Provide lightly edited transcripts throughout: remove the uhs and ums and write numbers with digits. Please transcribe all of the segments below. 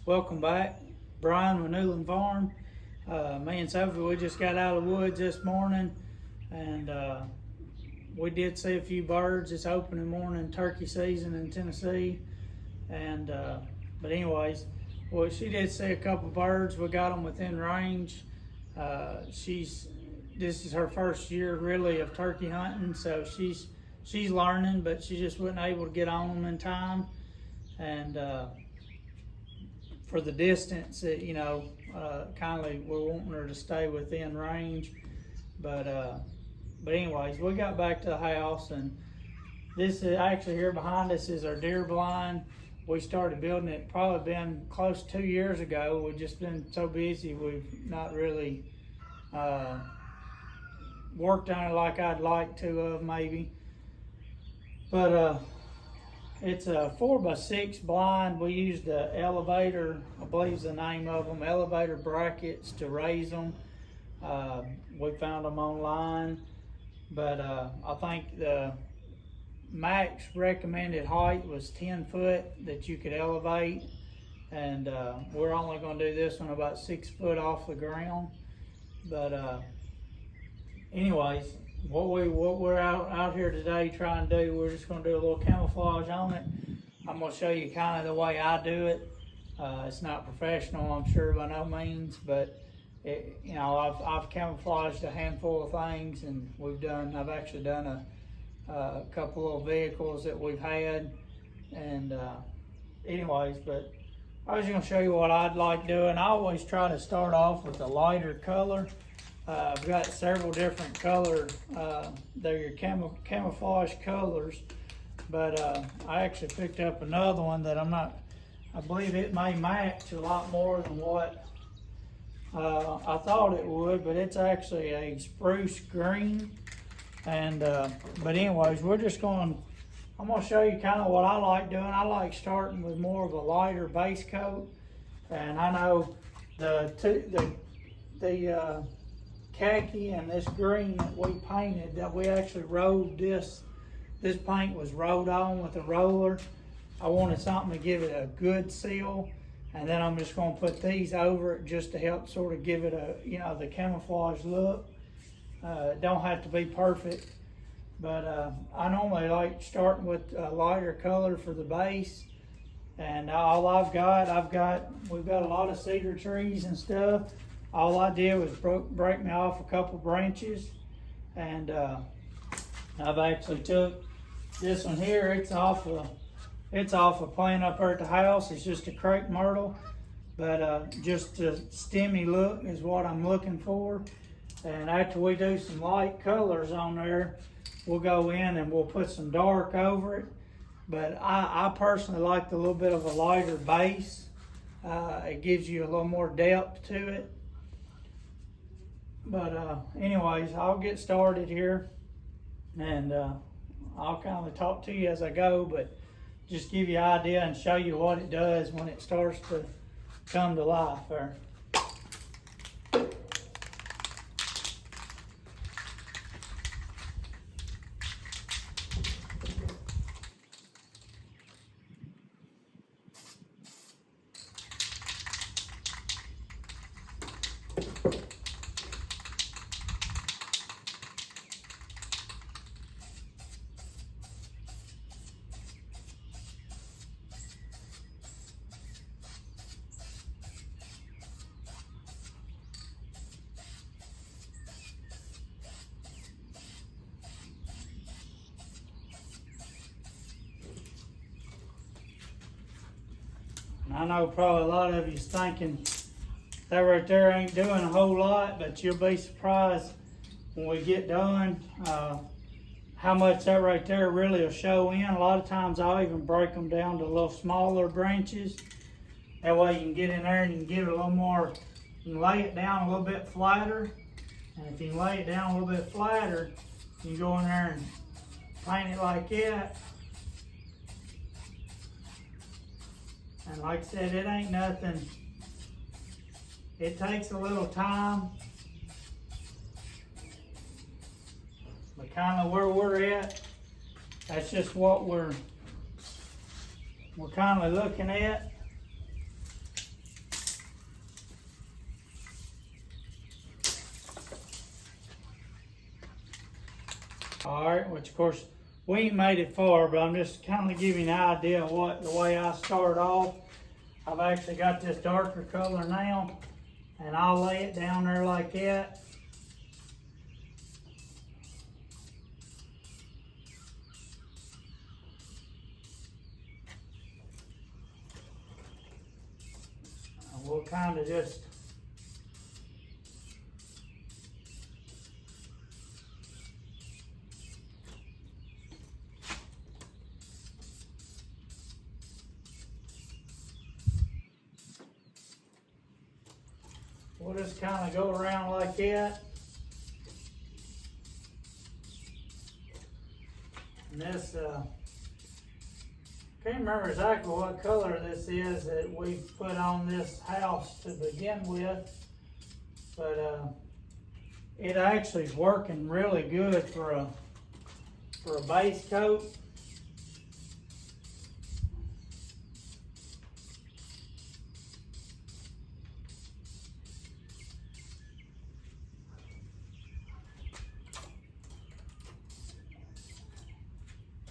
Welcome back, Brian with Newland Farm. Me and Sophie, we just got out of the woods this morning, and we did see a few birds. It's opening morning turkey season in Tennessee, and but anyways, well, she did see a couple birds. We got them within range. This is her first year really of turkey hunting, so she's learning, but she just wasn't able to get on them in time, and for the distance, kindly we're wanting her to stay within range. But anyways, we got back to the house, and this is actually here behind us is our deer blind. We started building it probably been close to 2 years ago. We've just been so busy, we've not really worked on it like I'd like to have maybe. But it's a 4x6 blind. We used the elevator, I believe is the name of them, elevator brackets to raise them. We found them online, but I think the max recommended height was 10 foot that you could elevate, and we're only going to do this one about 6 foot off the ground. But anyways, what we're out here today trying to do, we're just going to do a little camouflage on it. I'm going to show you kind of the way I do it. It's not professional, I'm sure, by no means, but I've camouflaged a handful of things, and I've actually done a couple of vehicles that we've had, and anyways, but I was going to show you what I'd like doing. I always try to start off with a lighter color. I've got several different color, they're your camouflage colors, but I actually picked up another one that I believe it may match a lot more than what I thought it would, but it's actually a spruce green. And but anyways, I'm going to show you kind of what I like doing. I like starting with more of a lighter base coat, and I know the khaki and this green that we painted, that we actually rolled this paint was rolled on with a roller. I wanted something to give it a good seal, and then I'm just going to put these over it just to help sort of give it the camouflage look. It don't have to be perfect, but I normally like starting with a lighter color for the base. And all we've got a lot of cedar trees and stuff. All I did was break me off a couple branches, and I've actually took this one here. It's off a plant up here at the house. It's just a crepe myrtle, but just a stemmy look is what I'm looking for. And after we do some light colors on there, we'll go in and we'll put some dark over it. But I personally like the little bit of a lighter base. It gives you a little more depth to it. But anyways, I'll get started here, and I'll kind of talk to you as I go, but just give you an idea and show you what it does when it starts to come to life there. I know probably a lot of you's thinking that right there ain't doing a whole lot, but you'll be surprised when we get done how much that right there really will show in. A lot of times I'll even break them down to little smaller branches. That way you can get in there and you can give it a little more, you can lay it down a little bit flatter. And if you can lay it down a little bit flatter, you can go in there and paint it like that. And like I said, it ain't nothing. It takes a little time. But kind of where we're at, that's just what we're kind of looking at. All right, which of course we ain't made it far, but I'm just kind of giving you an idea of the way I start off. I've actually got this darker color now, and I'll lay it down there like that. And we'll kind of just kind of go around like that. And this, can't remember exactly what color this is that we put on this house to begin with, but it actually is working really good for a base coat.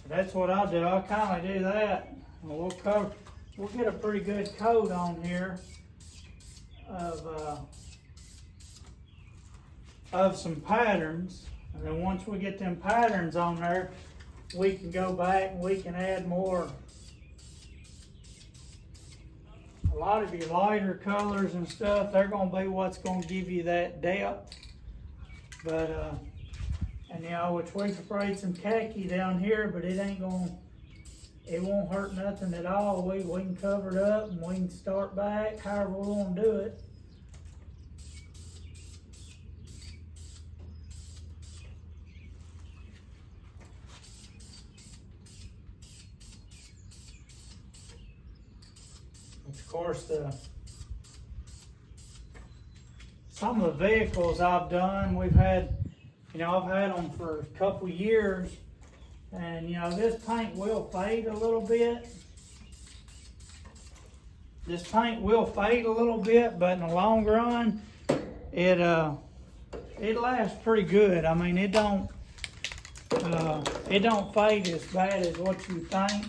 That's what I'll do. I'll kind of do that. And we'll get a pretty good coat on here of some patterns. And then once we get them patterns on there, we can go back and we can add more. A lot of your lighter colors and stuff, they're going to be what's going to give you that depth. But and you know, which we sprayed some khaki down here, but it won't hurt nothing at all. We can cover it up and we can start back however we want to do it. Of course, some of the vehicles I've done, I've had them for a couple years, and you know, this paint will fade a little bit. This paint will fade a little bit, but in the long run, it lasts pretty good. I mean, it don't fade as bad as what you think.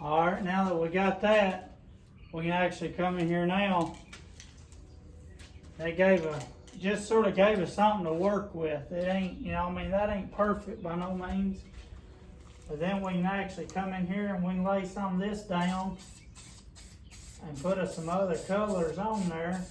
All right, now that we got that, we can actually come in here now. They just sort of gave us something to work with. It ain't, that ain't perfect by no means. But then we can actually come in here and we can lay some of this down and put us some other colors on there.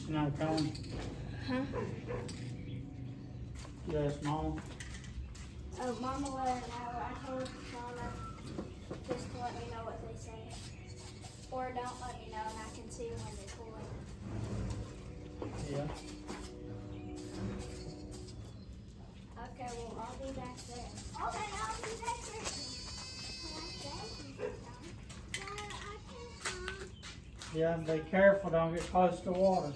She's not coming. Huh? Yes, Mom. Oh, Mama let her know. I told Mama just to let me know what they say. Or don't let me know and I can see when they pull it. Yeah. Okay, well, I'll be back there. Okay, I'll be back there. Yeah, be careful, don't get close to water.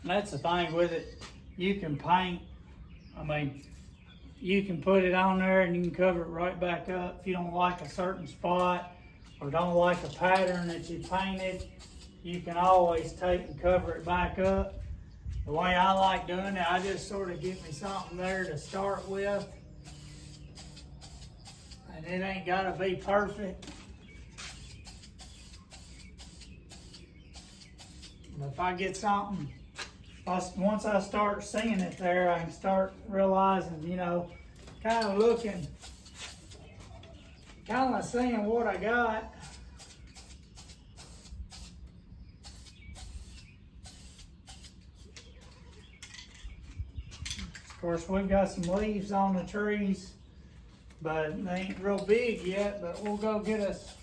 That's the thing with it. You can paint. I mean, you can put it on there and you can cover it right back up. If you don't like a certain spot or don't like a pattern that you painted, you can always take and cover it back up. The way I like doing it, I just sort of get me something there to start with. And it ain't gotta be perfect. But if I get something, once I start seeing it there, I can start realizing, you know, kind of looking, kind of seeing what I got. Of course, we've got some leaves on the trees, but they ain't real big yet, but we'll go get us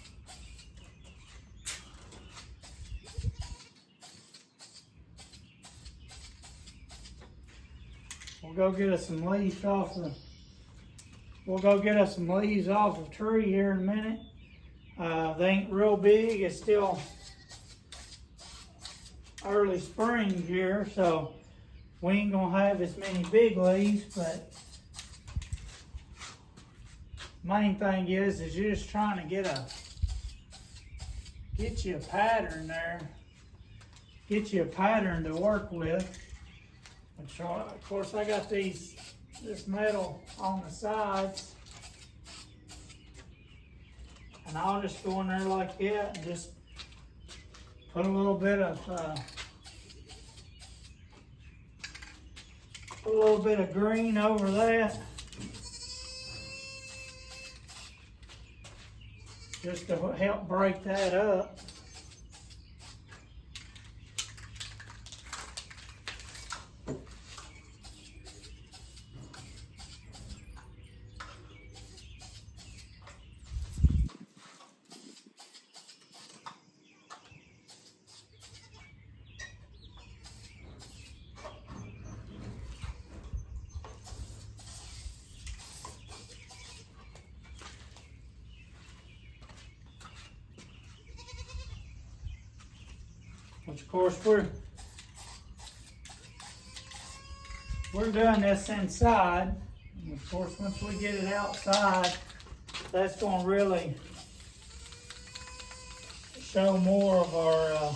some leaves off the. We'll go get us some leaves off the tree here in a minute. They ain't real big. It's still early spring here, so we ain't gonna have as many big leaves. But main thing is you're just trying to get you a pattern there, get you a pattern to work with. Which, of course, I got this metal on the sides, and I'll just go in there like that and just put a little bit of green over that, just to help break that up. Which, of course, we're doing this inside. And of course, once we get it outside, that's going to really show more of our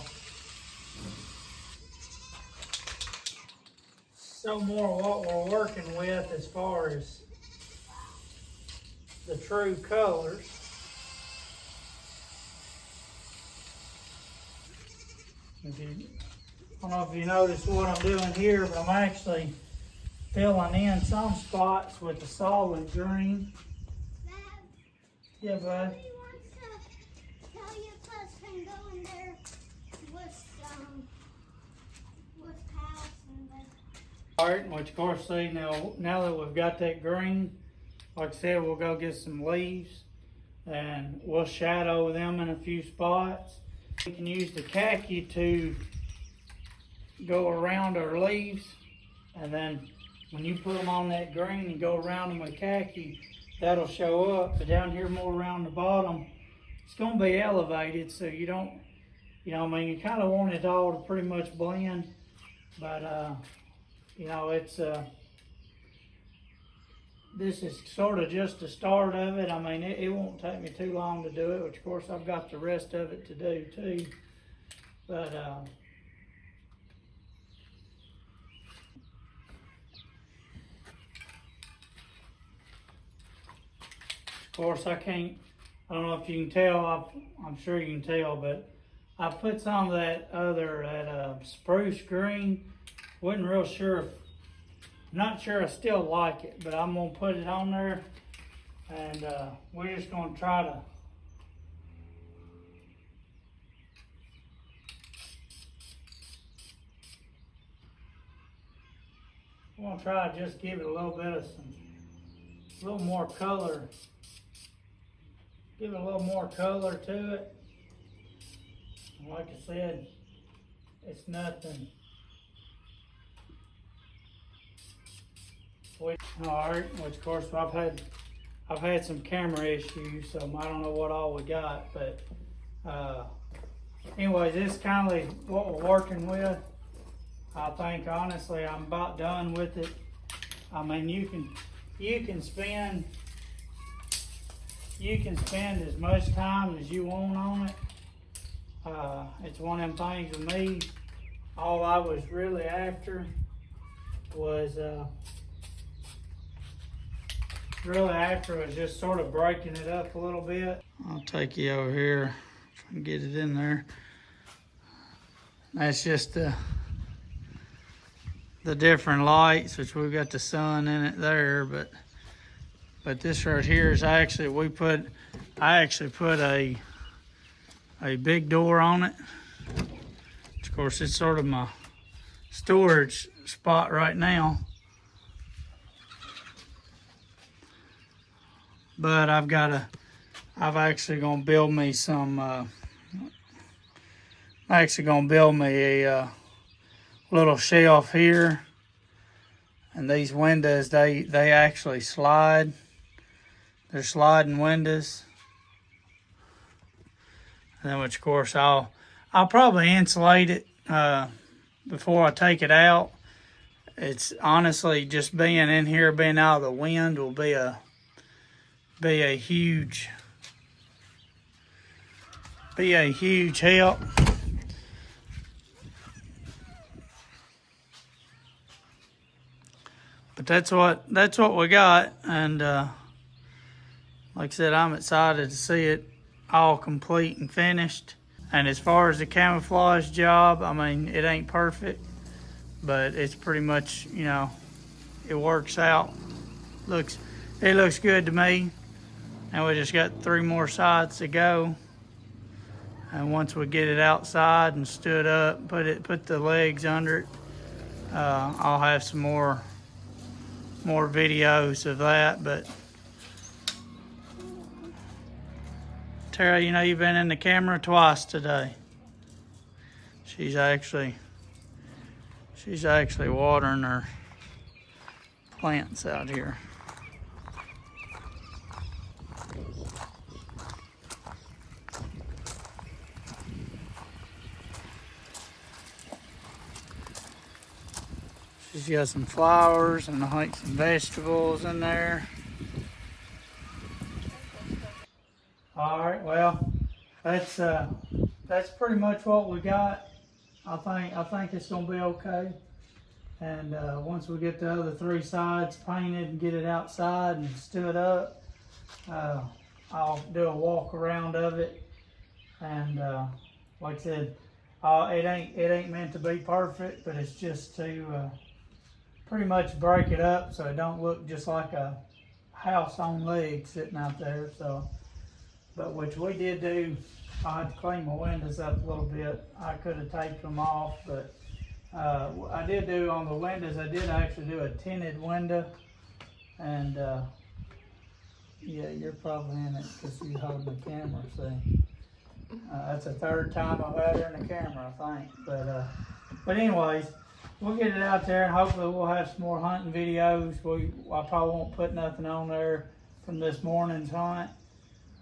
what we're working with as far as the true colors. I don't know if you notice what I'm doing here, but I'm actually filling in some spots with a solid green. Dad, Yeah, bud. somebody wants to tell you plus and go in there with house and Alright, which of course, see, now that we've got that green, like I said, we'll go get some leaves and we'll shadow them in a few spots. We can use the khaki to go around our leaves, and then when you put them on that green and go around them with khaki, that'll show up. But down here more around the bottom, it's going to be elevated, so you don't, you kind of want it all to pretty much blend. But, it's, this is sort of just the start of it. It won't take me too long to do it, which of course I've got the rest of it to do too. But, of course, I don't know if you can tell, I'm sure you can tell, but I put some of that spruce green. Wasn't real sure, not sure I still like it, but I'm gonna put it on there, and we're just gonna try to just give it a little bit of a little more color. Give it a little more color to it. And like I said, it's nothing. Alright, which of course I've had some camera issues, so I don't know what all we got, but anyways, this is kind of what we're working with. I think honestly I'm about done with it. You can spend as much time as you want on it. It's one of them things with me. All I was really after was just sort of breaking it up a little bit. I'll take you over here, try and get it in there. That's just the different lights, which we've got the sun in it there, but this right here is I actually put a big door on it. Of course, it's sort of my storage spot right now. But I'm actually gonna build me a little shelf here. And these windows, they actually slide. They're sliding windows. And then, which of course I'll probably insulate it before I take it out. It's honestly just being in here, being out of the wind will be a huge help. But that's what we got, and like I said, I'm excited to see it all complete and finished. And as far as the camouflage job, it ain't perfect, but it's pretty much, it works out. It looks good to me. And we just got 3 more sides to go. And once we get it outside and stood up, put the legs under it, I'll have some more videos of that. But Tara, you've been in the camera twice today. She's actually watering her plants out here. She's got some flowers and I think some vegetables in there. All right, well, that's pretty much what we got. I think it's gonna be okay. And once we get the other 3 sides painted and get it outside and stood up, I'll do a walk around of it. And like I said, it ain't meant to be perfect, but it's just to pretty much break it up so it don't look just like a house on legs sitting out there. So, but which we did do, I had to clean my windows up a little bit. I could have taped them off, but I did do on the windows, I did actually do a tinted window, and yeah, you're probably in it because you're holding the camera, see. That's the third time I've had her in the camera, I think. But anyways, we'll get it out there, and hopefully we'll have some more hunting videos. I probably won't put nothing on there from this morning's hunt.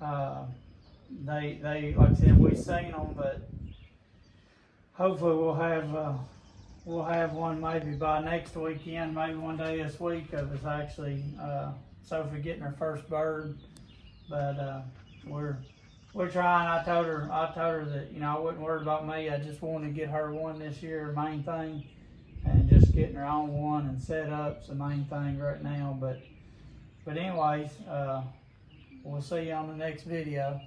They like I said, we seen them, but hopefully we'll have one maybe by next weekend, maybe one day this week of us actually Sophie getting her first bird. But we're trying. I told her that, you know, I wasn't worried about me. I just wanted to get her one this year, main thing, and just getting her on one and set up's the main thing right now. But anyways, we'll see you on the next video.